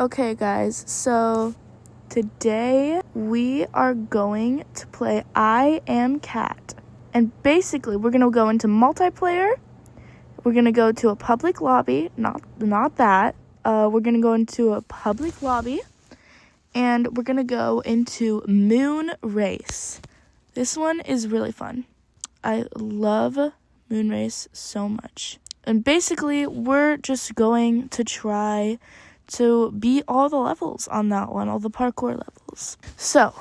Okay, guys, so today we are going to play I Am Cat. And basically, we're going to go into multiplayer. We're going to go to a public lobby. Not that. We're going to go into a public lobby. And we're going to go into Moon Race. This one is really fun. I love Moon Race so much. And basically, we're just going to try to beat all the levels on that one, all the parkour levels. So,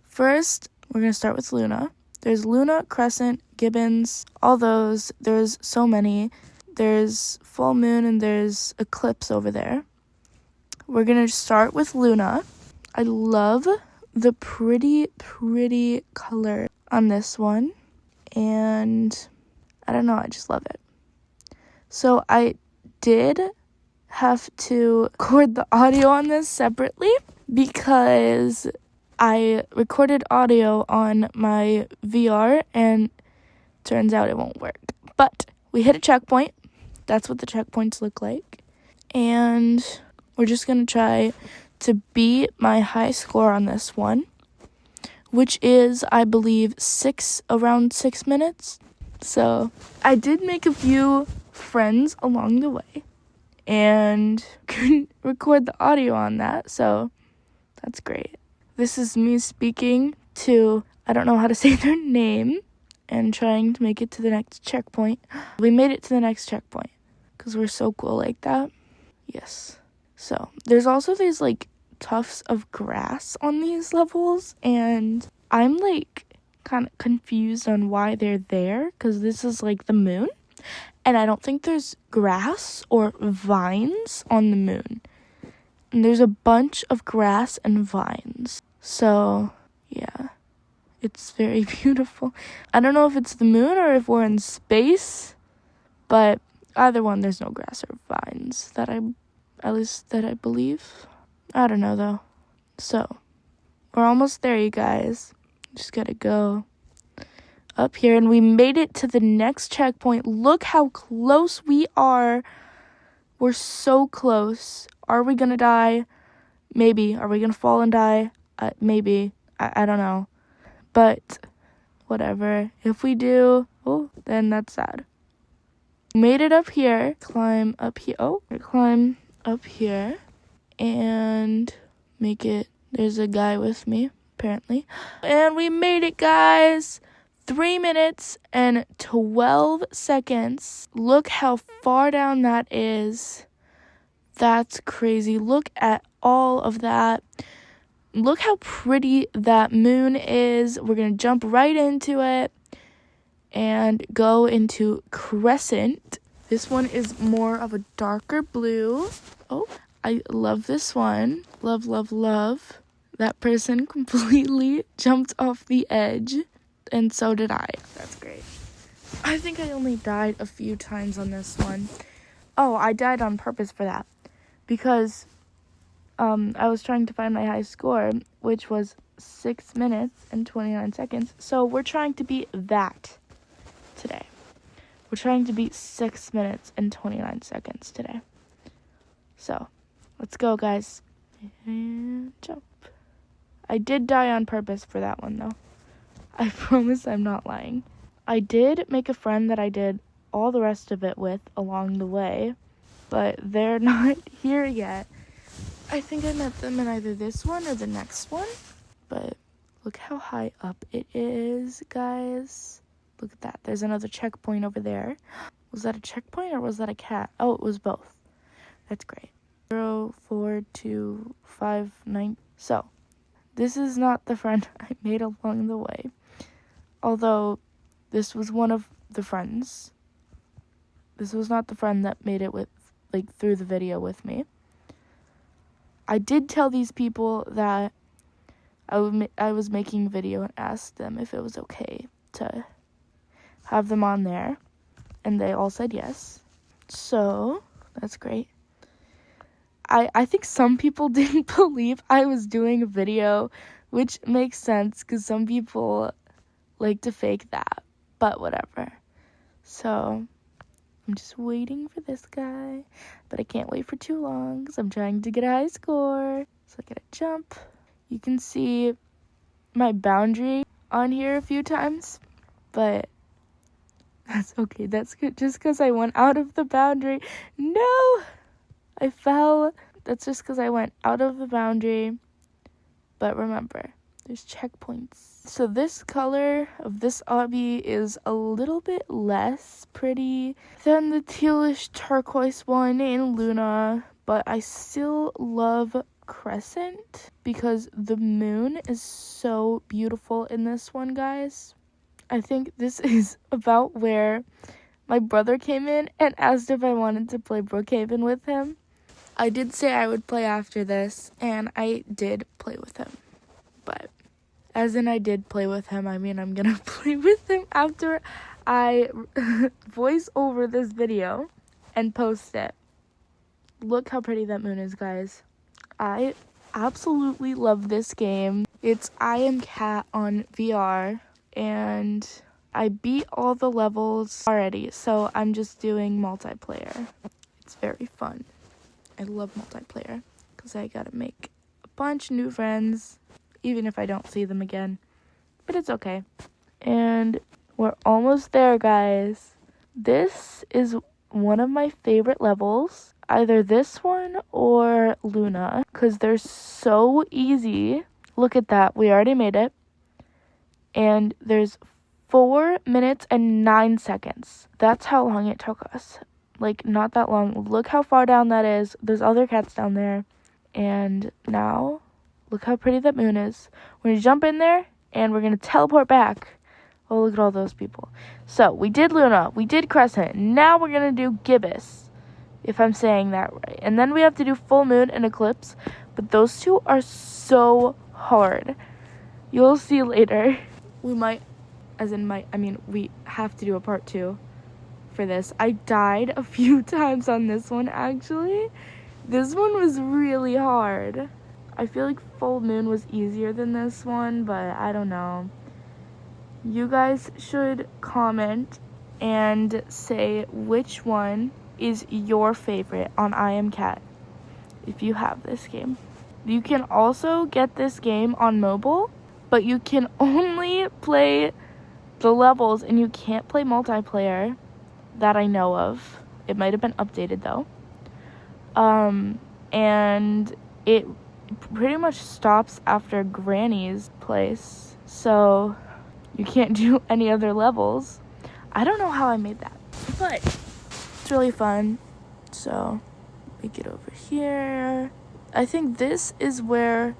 first, we're going to start with Luna. There's Luna, Crescent, Gibbons, all those. There's so many. There's Full Moon and there's Eclipse over there. We're going to start with Luna. I love the pretty color on this one. And I don't know, I just love it. So I did have to record the audio on this separately because I recorded audio on my VR and turns out it won't work. But we hit a checkpoint. That's what the checkpoints look like. And we're just going to try to beat my high score on this one, which is, I believe, around 6 minutes. So I did make a few friends along the way and couldn't record the audio on that, so that's great. This is me speaking to, I don't know how to say their name, and trying to make it to the next checkpoint. We made it to the next checkpoint because we're so cool like that. Yes. So there's also these like tufts of grass on these levels, and I'm like kind of confused on why they're there because this is like the moon. And I don't think there's grass or vines on the moon. And there's a bunch of grass and vines. So, yeah. It's very beautiful. I don't know if it's the moon or if we're in space. But either one, there's no grass or vines that I believe. I don't know, though. So, we're almost there, you guys. Just gotta go up here, and we made it to the next checkpoint. Look how close we are. We're so close. Are we gonna die? Maybe. Are we gonna fall and die? Maybe. I don't know. But whatever. If we do, then that's sad. Made it up here. Climb up here. Climb up here and make it. There's a guy with me, apparently. And we made it, guys. 3 minutes and 12 seconds. Look how far down that is. That's crazy. Look at all of that. Look how pretty that moon is. We're going to jump right into it and go into Crescent. This one is more of a darker blue. Oh, I love this one. Love, love, love. That person completely jumped off the edge. And so did I. That's great. I think I only died a few times on this one. Oh, I died on purpose for that. Because I was trying to find my high score, which was 6 minutes and 29 seconds. So we're trying to beat that today. We're trying to beat 6 minutes and 29 seconds today. So, let's go, guys. And jump. I did die on purpose for that one, though. I promise I'm not lying. I did make a friend that I did all the rest of it with along the way, but they're not here yet. I think I met them in either this one or the next one, but look how high up it is, guys. Look at that. There's another checkpoint over there. Was that a checkpoint or was that a cat? Oh, it was both. That's great. 0, 4, 2, 5, 9. So, this is not the friend I made along the way. Although, this was one of the friends. This was not the friend that made it through the video with me. I did tell these people that I was making a video and asked them if it was okay to have them on there. And they all said yes. So, that's great. I think some people didn't believe I was doing a video, which makes sense because some people like to fake that, but whatever. So, I'm just waiting for this guy, but I can't wait for too long because I'm trying to get a high score. So I gotta jump. You can see my boundary on here a few times, but that's okay. That's good. Just because I went out of the boundary. No! I fell. That's just because I went out of the boundary. But remember, there's checkpoints. So this color of this obby is a little bit less pretty than the tealish turquoise one in Luna, but I still love Crescent because the moon is so beautiful in this one, guys. I think this is about where my brother came in and asked if I wanted to play Brookhaven with him. I did say I would play after this, and I did play with him. But as in I did play with him, I mean I'm gonna play with him after I voice over this video and post it. Look how pretty that moon is, guys. I absolutely love this game. It's I Am Cat on VR, and I beat all the levels already, so I'm just doing multiplayer. It's very fun. I love multiplayer because I gotta make a bunch of new friends, even if I don't see them again. But it's okay. And we're almost there, guys. This is one of my favorite levels. Either this one or Luna, because they're so easy. Look at that. We already made it. And there's 4 minutes and 9 seconds. That's how long it took us. Like, not that long. Look how far down that is. There's other cats down there. And now, look how pretty that moon is. We're going to jump in there, and we're going to teleport back. Oh, look at all those people. So, we did Luna. We did Crescent. Now we're going to do Gibbous, if I'm saying that right. And then we have to do Full Moon and Eclipse. But those two are so hard. You'll see later. We might, we have to do a part 2 for this. I died a few times on this one, actually. This one was really hard. I feel like Full Moon was easier than this one, but I don't know. You guys should comment and say which one is your favorite on I Am Cat if you have this game. You can also get this game on mobile, but you can only play the levels and you can't play multiplayer that I know of. It might have been updated though. And it pretty much stops after Granny's place, so you can't do any other levels. I don't know how I made that, but it's really fun. So we get over here. I think this is where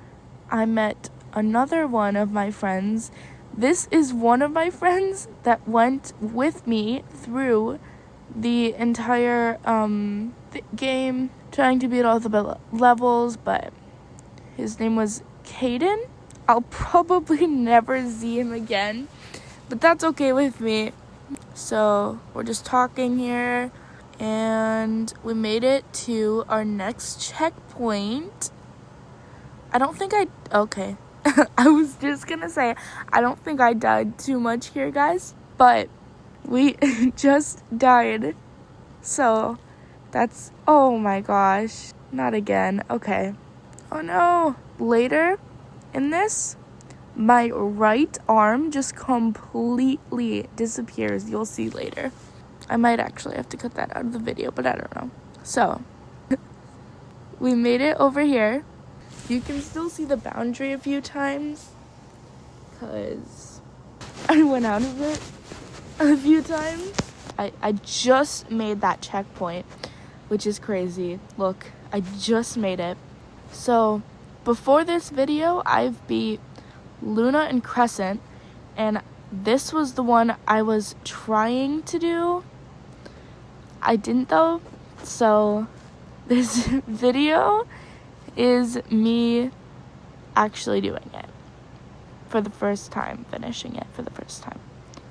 I met another one of my friends. This is one of my friends that went with me through the entire game, trying to beat all the levels, but his name was Caden. I'll probably never see him again, but that's okay with me. So we're just talking here, and we made it to our next checkpoint. I don't think okay. I was just gonna say, I don't think I died too much here, guys, but we just died. So that's, oh my gosh, not again. Okay. Oh no. Later in this, my right arm just completely disappears. You'll see later. I might actually have to cut that out of the video, but I don't know. So we made it over here. You can still see the boundary a few times because I went out of it a few times. I just made that checkpoint, which is crazy. Look, I just made it. So before this video, I've beat Luna and Crescent, and this was the one I was trying to do. I didn't though. So this video is me actually doing it for the first time, finishing it for the first time.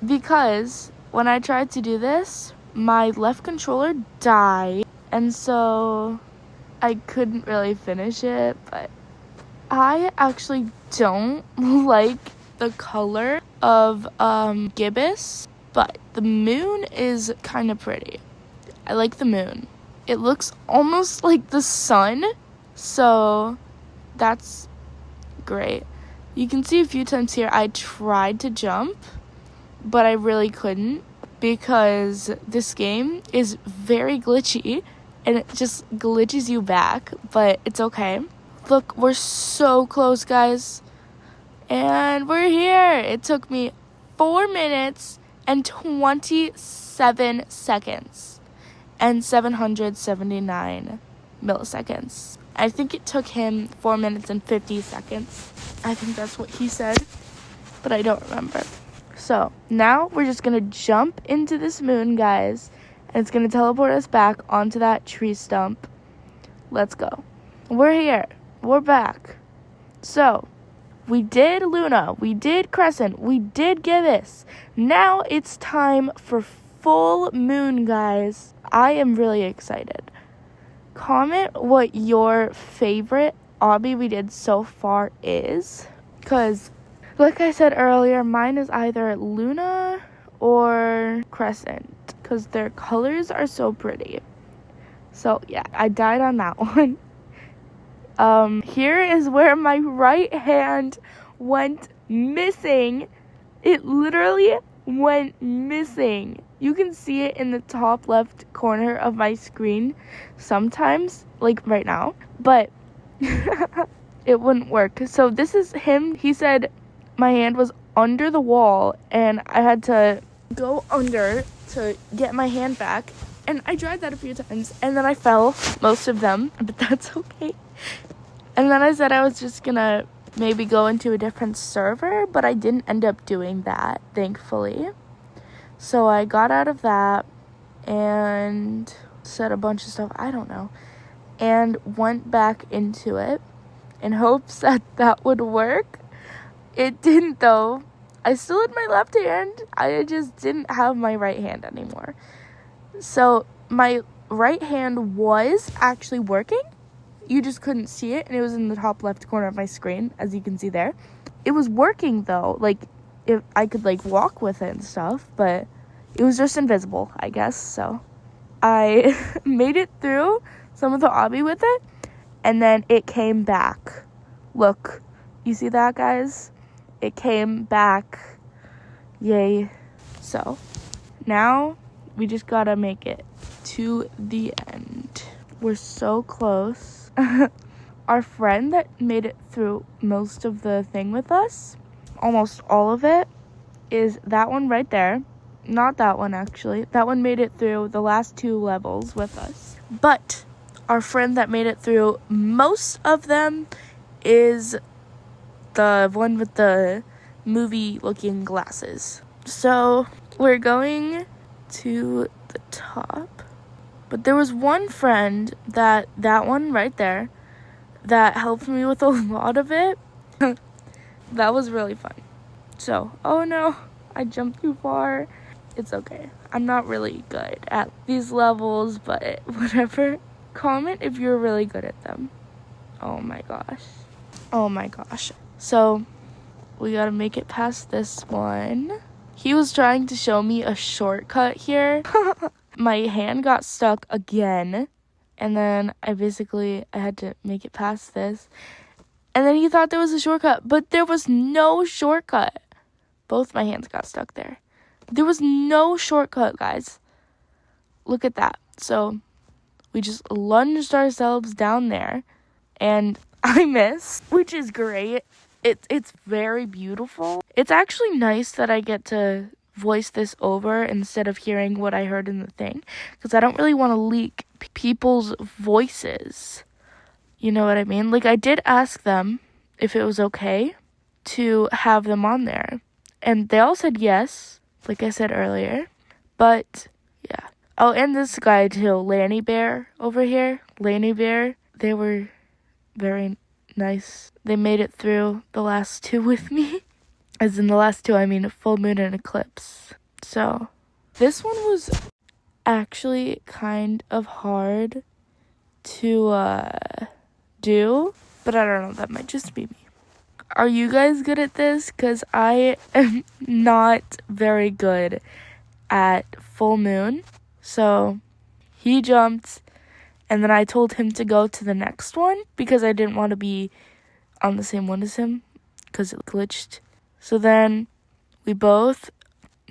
Because when I tried to do this, my left controller died, and so I couldn't really finish it. But I actually don't like the color of Gibbous, but the moon is kind of pretty. I like the moon. It looks almost like the sun, so that's great. You can see a few times here I tried to jump, but I really couldn't because this game is very glitchy and it just glitches you back, but it's okay. Look, we're so close, guys. And we're here. It took me 4 minutes and 27 seconds and 779 milliseconds. I think it took him 4 minutes and 50 seconds. I think that's what he said, but I don't remember. So now we're just going to jump into this moon, guys, and it's going to teleport us back onto that tree stump. Let's go. We're here. We're back. So we did Luna. We did Crescent. We did Gibbous. Now it's time for full moon, guys. I am really excited. Comment what your favorite obby we did so far is, because like I said earlier, mine is either Luna or Crescent because their colors are so pretty. So yeah, I died on that one. Here is where my right hand went missing. It literally went missing. You can see it in the top left corner of my screen sometimes, like right now, but it wouldn't work. So this is him. He said my hand was under the wall and I had to go under to get my hand back, and I tried that a few times and then I fell most of them, but that's okay. And then I said I was just gonna maybe go into a different server, but I didn't end up doing that, thankfully. So I got out of that and said a bunch of stuff, I don't know, and went back into it in hopes that that would work. It didn't, though. I still had my left hand. I just didn't have my right hand anymore. So my right hand was actually working. You just couldn't see it, and it was in the top left corner of my screen, as you can see there. It was working, though. Like, if I could, like, walk with it and stuff, but it was just invisible, I guess. So I made it through some of the obby with it, and then it came back. Look, you see that, guys? It came back. Yay. So now we just gotta make it to the end. We're so close. Our friend that made it through most of the thing with us, almost all of it, is that one right there. Not that one, actually. That one made it through the last 2 levels with us. But our friend that made it through most of them is the one with the movie-looking glasses. So we're going to the top. But there was one friend, that one right there, that helped me with a lot of it. That was really fun. So, oh no, I jumped too far. It's okay. I'm not really good at these levels, but whatever. Comment if you're really good at them. Oh my gosh. Oh my gosh. So, we gotta make it past this one. He was trying to show me a shortcut here. My hand got stuck again. And then I had to make it past this. And then he thought there was a shortcut, but there was no shortcut. Both my hands got stuck there. There was no shortcut, guys. Look at that. So we just lunged ourselves down there, and I missed, which is great. It's very beautiful. It's actually nice that I get to voice this over instead of hearing what I heard in the thing, because I don't really want to leak people's voices. You know what I mean? Like, I did ask them if it was okay to have them on there, and they all said yes, like I said earlier. But yeah. Oh, and this guy too, Lanny Bear over here. Lanny Bear. They were very nice. They made it through the last 2 with me. As in the last 2, I mean full moon and eclipse. So this one was actually kind of hard to do, but I don't know, that might just be me. Are you guys good at this? Because I am not very good at full moon. So He jumped, and then I told him to go to the next one because I didn't want to be on the same one as him because it glitched. So then we both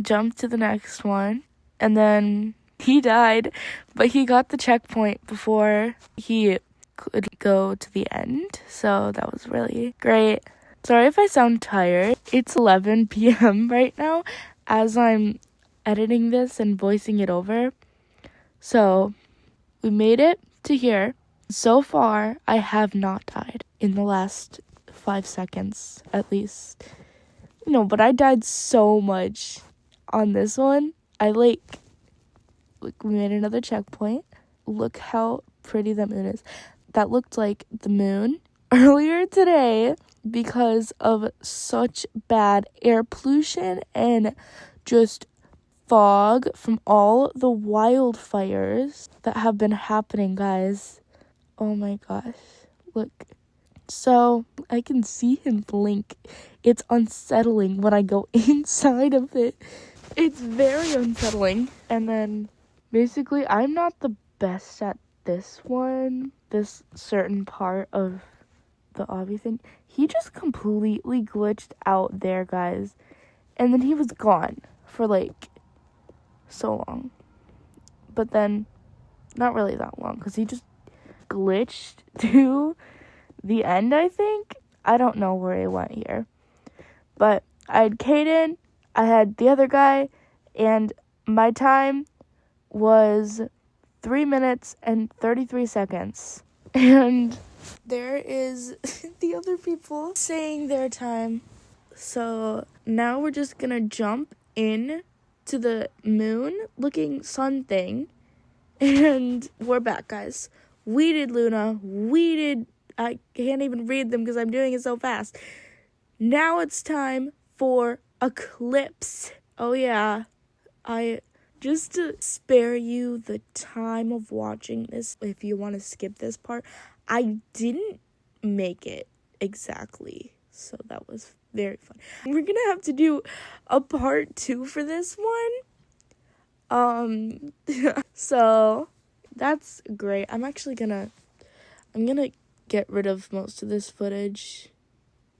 jumped to the next one, and then he died, but he got the checkpoint before he could go to the end. So that was really great. Sorry if I sound tired. It's 11 p.m. right now as I'm editing this and voicing it over. So we made it to here. So far, I have not died in the last 5 seconds, at least. No, but I died so much on this one. Look, we made another checkpoint. Look how pretty the moon is. That looked like the moon earlier today because of such bad air pollution and just fog from all the wildfires that have been happening, guys. Oh my gosh. Look. So I can see him blink. It's unsettling when I go inside of it. It's very unsettling. And then basically I'm not the best at this one, this certain part of the obby thing. He just completely glitched out there, guys. And then he was gone for like so long. But then not really that long because he just glitched to the end, I think. I don't know where he went here. But I had Caden, I had the other guy, and my time was 3 minutes and 33 seconds. And there is the other people saying their time. So now we're just gonna jump in to the moon looking sun thing. And we're back, guys. We did Luna. I can't even read them because I'm doing it so fast. Now it's time for Eclipse. Oh yeah. Just to spare you the time of watching this, if you want to skip this part, I didn't make it exactly. So that was very fun. We're gonna have to do a part 2 for this one. So that's great. I'm gonna get rid of most of this footage.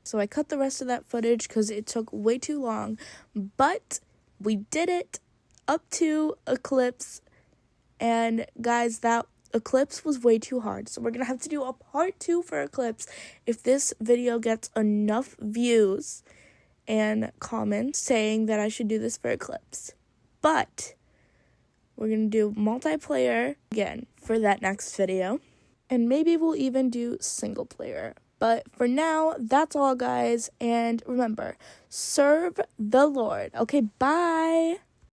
So I cut the rest of that footage because it took way too long. But we did it up to Eclipse. And guys, that Eclipse was way too hard. So we're gonna have to do a part 2 for Eclipse if this video gets enough views and comments saying that I should do this for Eclipse. But we're gonna do multiplayer again for that next video. And maybe we'll even do single player. But for now, that's all, guys. And remember, serve the Lord. Okay, bye.